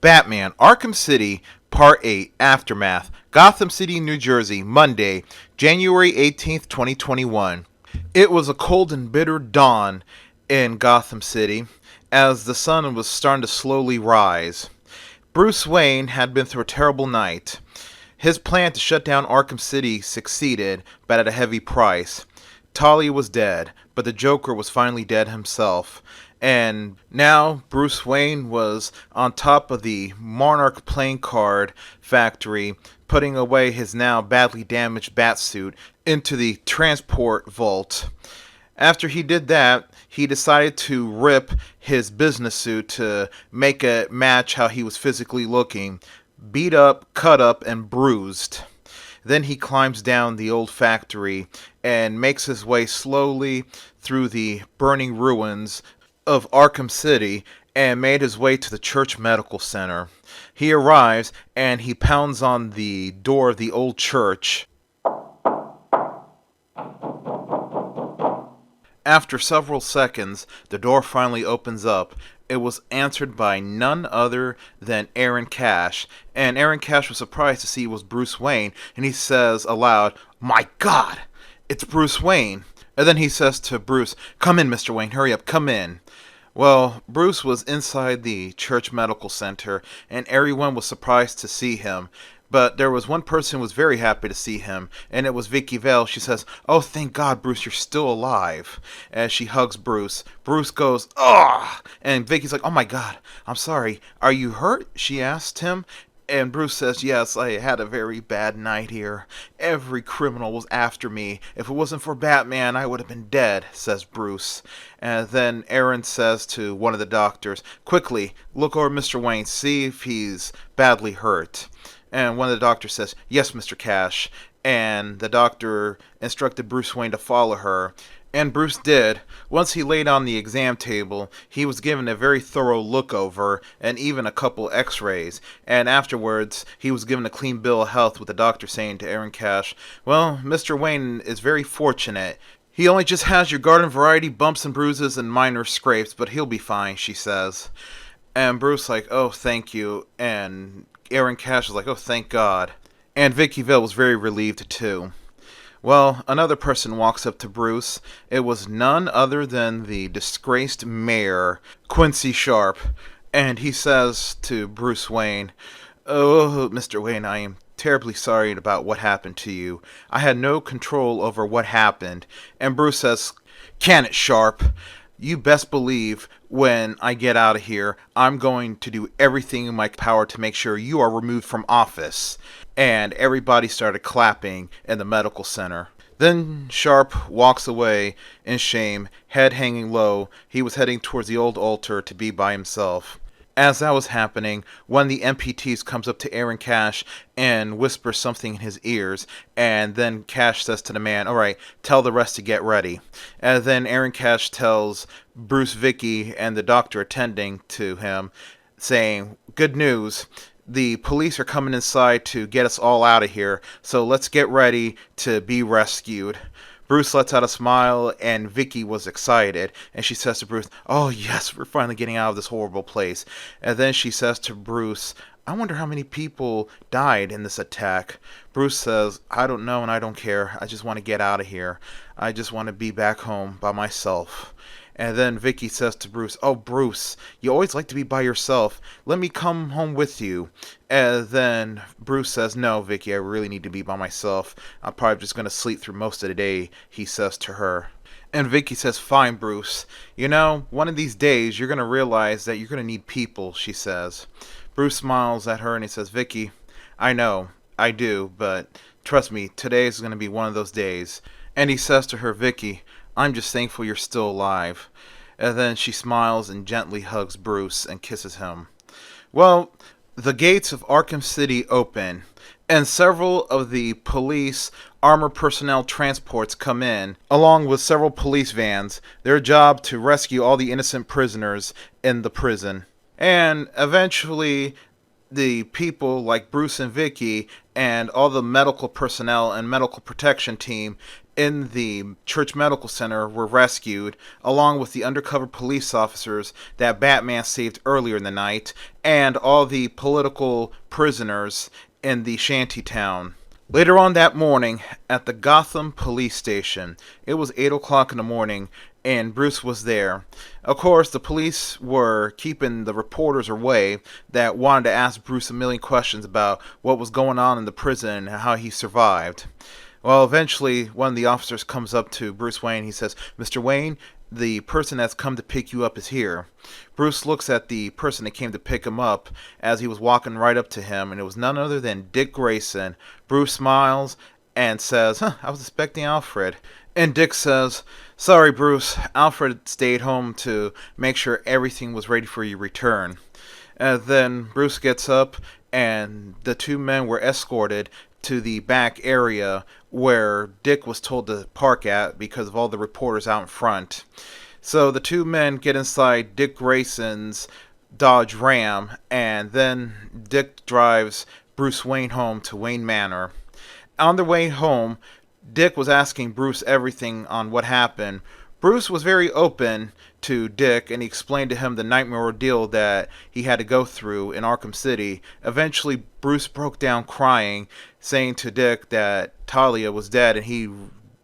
Batman Arkham City, Part 8 Aftermath, Gotham City, New Jersey, Monday, January 18th, 2021. It was a cold and bitter dawn in Gotham City as the sun was starting to slowly rise. Bruce Wayne had been through a terrible night. His plan to shut down Arkham City succeeded, but at a heavy price. Talia was dead, but the Joker was finally dead himself. And now Bruce Wayne was on top of the Monarch playing card factory, putting away his now badly damaged Batsuit into the transport vault. After he did that, he decided to rip his business suit to make it match how he was physically looking, beat up, cut up, and bruised. Then he climbs down the old factory and makes his way slowly through the burning ruins of Arkham City and made his way to the Church Medical Center. He arrives and he pounds on the door of the old church. After several seconds, the door finally opens up. It was answered by none other than Aaron Cash, and Aaron Cash was surprised to see it was Bruce Wayne, and he says aloud, "My God, it's Bruce Wayne." And then he says to Bruce, "Come in, Mr. Wayne, hurry up, come in." Well, Bruce was inside the Church Medical Center, and everyone was surprised to see him. But there was one person who was very happy to see him, and it was Vicky Vale. She says, "Oh, thank God, Bruce, you're still alive." As she hugs Bruce, Bruce goes, "Ugh!" And Vicky's like, "Oh my God, I'm sorry. Are you hurt?" she asked him. And Bruce says, "Yes, I had a very bad night here. Every criminal was after me. If it wasn't for Batman, I would have been dead," says Bruce. And then Aaron says to one of the doctors, "Quickly, look over Mr. Wayne, see if he's badly hurt." And one of the doctors says, "Yes, Mr. Cash." And the doctor instructed Bruce Wayne to follow her. And Bruce did. Once he laid on the exam table, he was given a very thorough look over and even a couple x-rays. And afterwards, he was given a clean bill of health with the doctor saying to Aaron Cash, "Well, Mr. Wayne is very fortunate. He only just has your garden variety bumps and bruises and minor scrapes, but he'll be fine," she says. And Bruce like, "Oh, thank you." And Aaron Cash was like, "Oh, thank God." And Vicky Vale was very relieved too. Well, another person walks up to Bruce. It was none other than the disgraced mayor, Quincy Sharp. And he says to Bruce Wayne, "Oh, Mr. Wayne, I am terribly sorry about what happened to you. I had no control over what happened." And Bruce says, "Can it, Sharp? You best believe when I get out of here, I'm going to do everything in my power to make sure you are removed from office." And everybody started clapping in the medical center. Then Sharp walks away in shame, head hanging low. He was heading towards the old altar to be by himself. As that was happening, one of the MPTs comes up to Aaron Cash and whispers something in his ears, and then Cash says to the man, "All right, tell the rest to get ready." And then Aaron Cash tells Bruce, Vicky, and the doctor attending to him, saying, "Good news. The police are coming inside to get us all out of here, so let's get ready to be rescued." Bruce lets out a smile, and Vicky was excited, and she says to Bruce, "Oh yes, we're finally getting out of this horrible place." And then she says to Bruce, "I wonder how many people died in this attack." Bruce says, "I don't know and I don't care. I just want to get out of here. I just want to be back home by myself." And then Vicky says to Bruce, "Oh, Bruce, you always like to be by yourself. Let me come home with you." And then Bruce says, "No, Vicky, I really need to be by myself. I'm probably just going to sleep through most of the day," he says to her. And Vicky says, "Fine, Bruce. You know, one of these days you're going to realize that you're going to need people," she says. Bruce smiles at her and he says, "Vicky, I know, I do, but trust me, today is going to be one of those days." And he says to her, "Vicky, I'm just thankful you're still alive." And then she smiles and gently hugs Bruce and kisses him. Well, the gates of Arkham City open, and several of the police armored personnel transports come in, along with several police vans, their job to rescue all the innocent prisoners in the prison. And eventually, the people like Bruce and Vicky and all the medical personnel and medical protection team in the church medical center were rescued, along with the undercover police officers that Batman saved earlier in the night, and all the political prisoners in the shantytown. Later on that morning, at the Gotham police station, it was 8 o'clock in the morning, and Bruce was there. Of course, the police were keeping the reporters away that wanted to ask Bruce a million questions about what was going on in the prison and how he survived. Well, eventually, one of the officers comes up to Bruce Wayne. He says, "Mr. Wayne, the person that's come to pick you up is here." Bruce looks at the person that came to pick him up as he was walking right up to him, and it was none other than Dick Grayson. Bruce smiles and says, I was expecting Alfred. And Dick says, "Sorry, Bruce, Alfred stayed home to make sure everything was ready for your return." And then Bruce gets up, and the two men were escorted to the back area where Dick was told to park at because of all the reporters out in front. So the two men get inside Dick Grayson's Dodge Ram, and then Dick drives Bruce Wayne home to Wayne Manor. On their way home, Dick was asking Bruce everything on what happened. Bruce was very open to Dick, and he explained to him the nightmare ordeal that he had to go through in Arkham City. Eventually, Bruce broke down crying, saying to Dick that Talia was dead, and he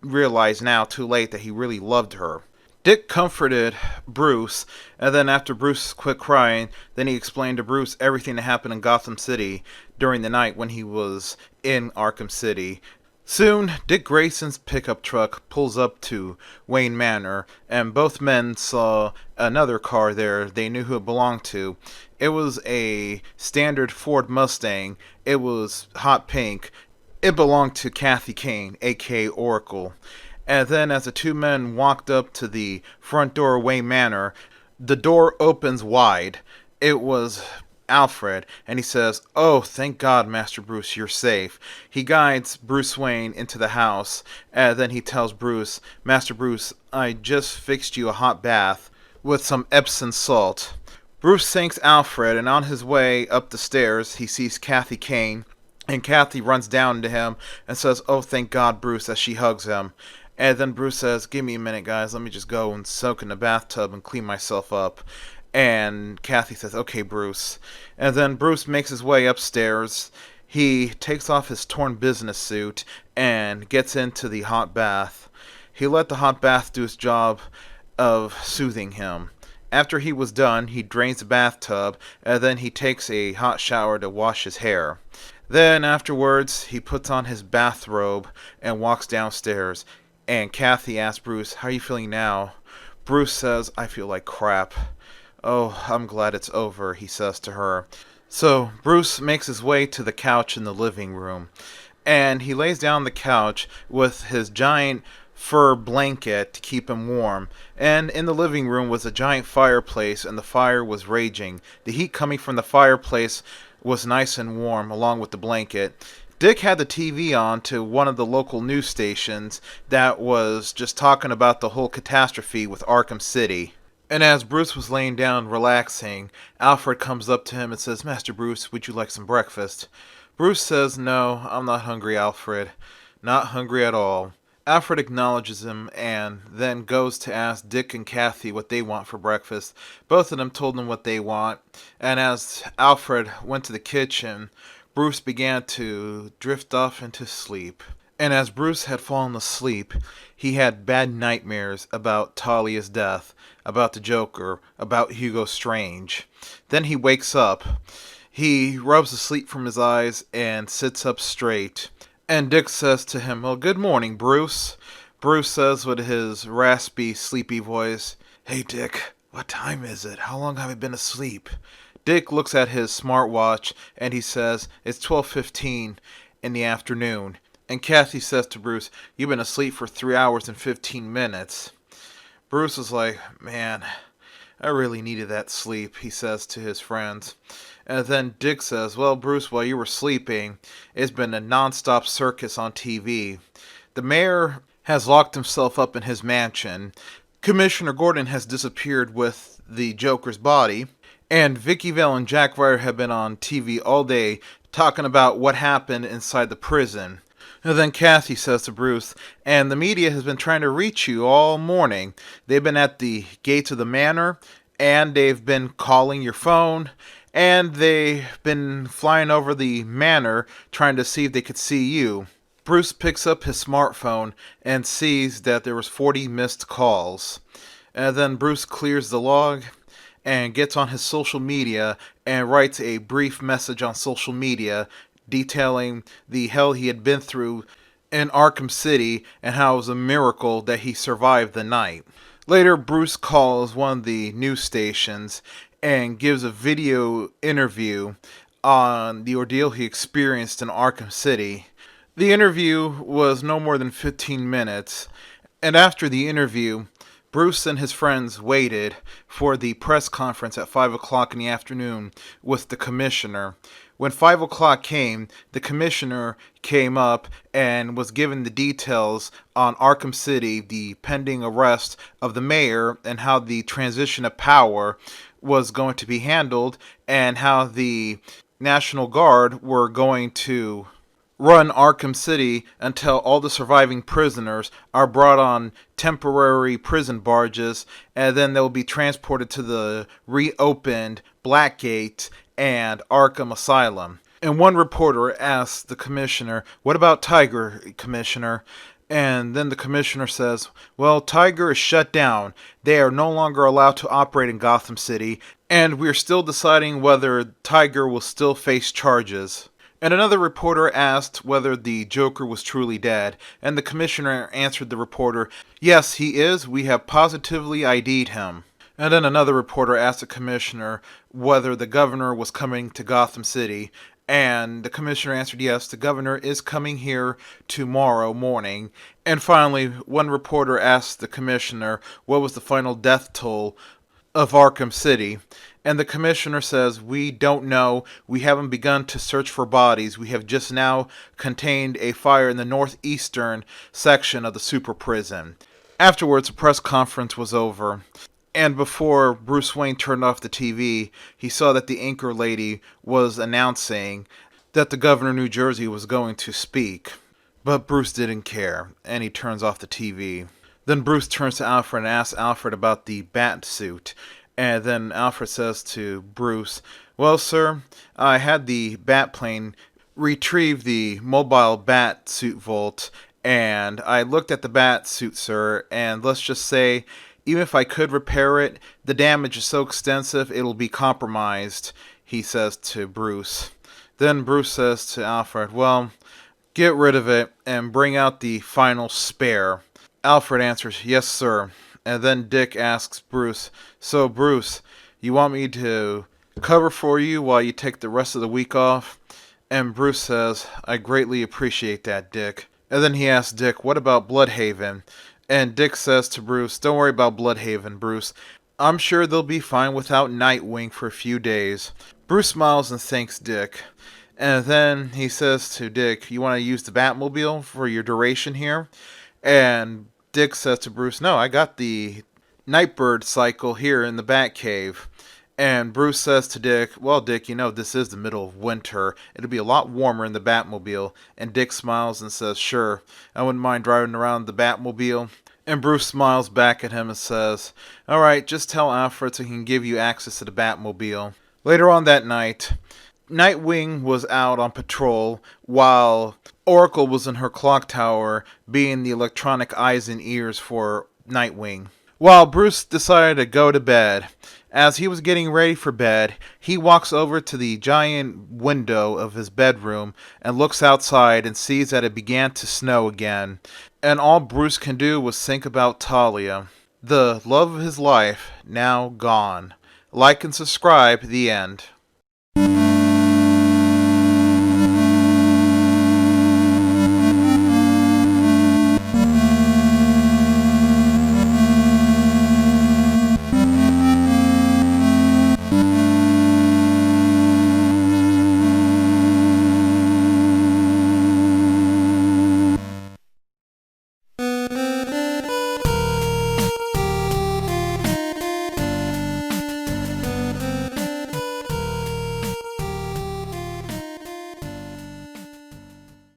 realized now, too late, that he really loved her. Dick comforted Bruce, and then after Bruce quit crying, then he explained to Bruce everything that happened in Gotham City during the night when he was in Arkham City. Soon, Dick Grayson's pickup truck pulls up to Wayne Manor, and both men saw another car there they knew who it belonged to. It was a standard Ford Mustang. It was hot pink. It belonged to Kathy Kane, aka Oracle. And then as the two men walked up to the front door of Wayne Manor, the door opens wide. It was Alfred, and he says, "Oh, thank God, Master Bruce, you're safe." He guides Bruce Wayne into the house, and then he tells Bruce, "Master Bruce, I just fixed you a hot bath with some Epsom salt." Bruce thanks Alfred, and on his way up the stairs, he sees Kathy Kane, and Kathy runs down to him and says, "Oh, thank God, Bruce," as she hugs him. And then Bruce says, "Give me a minute, guys. Let me just go and soak in the bathtub and clean myself up." And Kathy says, "Okay, Bruce." And then Bruce makes his way upstairs. He takes off his torn business suit and gets into the hot bath. He let the hot bath do its job of soothing him. After he was done, he drains the bathtub, and then he takes a hot shower to wash his hair. Then afterwards, he puts on his bathrobe and walks downstairs. And Kathy asks Bruce, "How are you feeling now?" Bruce says, "I feel like crap." "Oh, I'm glad it's over," he says to her. So Bruce makes his way to the couch in the living room, and he lays down on the couch with his giant fur blanket to keep him warm. And in the living room was a giant fireplace, and the fire was raging. The heat coming from the fireplace was nice and warm, along with the blanket. Dick had the TV on to one of the local news stations that was just talking about the whole catastrophe with Arkham City. And as Bruce was laying down relaxing, Alfred comes up to him and says, "Master Bruce, would you like some breakfast?" Bruce says, "No, I'm not hungry, Alfred. Not hungry at all." Alfred acknowledges him and then goes to ask Dick and Kathy what they want for breakfast. Both of them told him what they want, and as Alfred went to the kitchen, Bruce began to drift off into sleep. And as Bruce had fallen asleep, he had bad nightmares about Talia's death, about the Joker, about Hugo Strange. Then he wakes up. He rubs the sleep from his eyes and sits up straight. And Dick says to him, "Well, good morning, Bruce." Bruce says with his raspy, sleepy voice, "Hey, Dick, what time is it? How long have I been asleep?" Dick looks at his smartwatch and he says, "It's 12:15 in the afternoon." And Kathy says to Bruce, "You've been asleep for 3 hours and 15 minutes. Bruce is like, "Man, I really needed that sleep," he says to his friends. And then Dick says, "Well, Bruce, while you were sleeping, it's been a non-stop circus on TV. The mayor has locked himself up in his mansion. Commissioner Gordon has disappeared with the Joker's body. And Vicky Vale and Jack Ryder have been on TV all day talking about what happened inside the prison. And then Kathy says to Bruce, and the media has been trying to reach you all morning. They've been at the gates of the manor, and they've been calling your phone, and they've been flying over the manor trying to see if they could see you. Bruce picks up his smartphone and sees that there was 40 missed calls. And then Bruce clears the log and gets on his social media and writes a brief message on social media detailing the hell he had been through in Arkham City and how it was a miracle that he survived the night. Later, Bruce calls one of the news stations and gives a video interview on the ordeal he experienced in Arkham City. The interview was no more than 15 minutes, and after the interview, Bruce and his friends waited for the press conference at 5 o'clock in the afternoon with the commissioner. When 5 o'clock came, the commissioner came up and was given the details on Arkham City, the pending arrest of the mayor, and how the transition of power was going to be handled, and how the National Guard were going to run Arkham City until all the surviving prisoners are brought on temporary prison barges, and then they'll be transported to the reopened Blackgate and Arkham Asylum. And one reporter asked the commissioner, "What about Tiger, Commissioner?" And then the commissioner says, "Well, Tiger is shut down. They are no longer allowed to operate in Gotham City, and we're still deciding whether Tiger will still face charges." And another reporter asked whether the Joker was truly dead, and the commissioner answered the reporter, "Yes, he is. We have positively ID'd him." And then another reporter asked the commissioner whether the governor was coming to Gotham City, and the commissioner answered, "Yes, the governor is coming here tomorrow morning." And finally, one reporter asked the commissioner what was the final death toll of Arkham City. And the commissioner says, "We don't know. We haven't begun to search for bodies. We have just now contained a fire in the northeastern section of the super prison." Afterwards, the press conference was over. And before Bruce Wayne turned off the TV, he saw that the anchor lady was announcing that the governor of New Jersey was going to speak. But Bruce didn't care, and he turns off the TV. Then Bruce turns to Alfred and asks Alfred about the bat suit. And then Alfred says to Bruce, "Well, sir, I had the bat plane retrieve the mobile bat suit vault, and I looked at the bat suit, sir, and let's just say, even if I could repair it, the damage is so extensive it'll be compromised," he says to Bruce. Then Bruce says to Alfred, "Well, get rid of it and bring out the final spare." Alfred answers, "Yes, sir." And then Dick asks Bruce, "So, Bruce, you want me to cover for you while you take the rest of the week off?" And Bruce says, "I greatly appreciate that, Dick." And then he asks Dick, "What about Bloodhaven?" And Dick says to Bruce, "Don't worry about Bloodhaven, Bruce. I'm sure they'll be fine without Nightwing for a few days." Bruce smiles and thanks Dick. And then he says to Dick, "You want to use the Batmobile for your duration here?" And Dick says to Bruce, "No, I got the Nightbird cycle here in the Batcave." And Bruce says to Dick, "Well, Dick, you know this is the middle of winter. It'll be a lot warmer in the Batmobile." And Dick smiles and says, "Sure, I wouldn't mind driving around the Batmobile." And Bruce smiles back at him and says, "Alright, just tell Alfred so he can give you access to the Batmobile." Later on that night, Nightwing was out on patrol while Oracle was in her clock tower being the electronic eyes and ears for Nightwing. While Bruce decided to go to bed, as he was getting ready for bed, he walks over to the giant window of his bedroom and looks outside and sees that it began to snow again. And all Bruce can do was think about Talia, the love of his life, now gone. Like and subscribe. The end.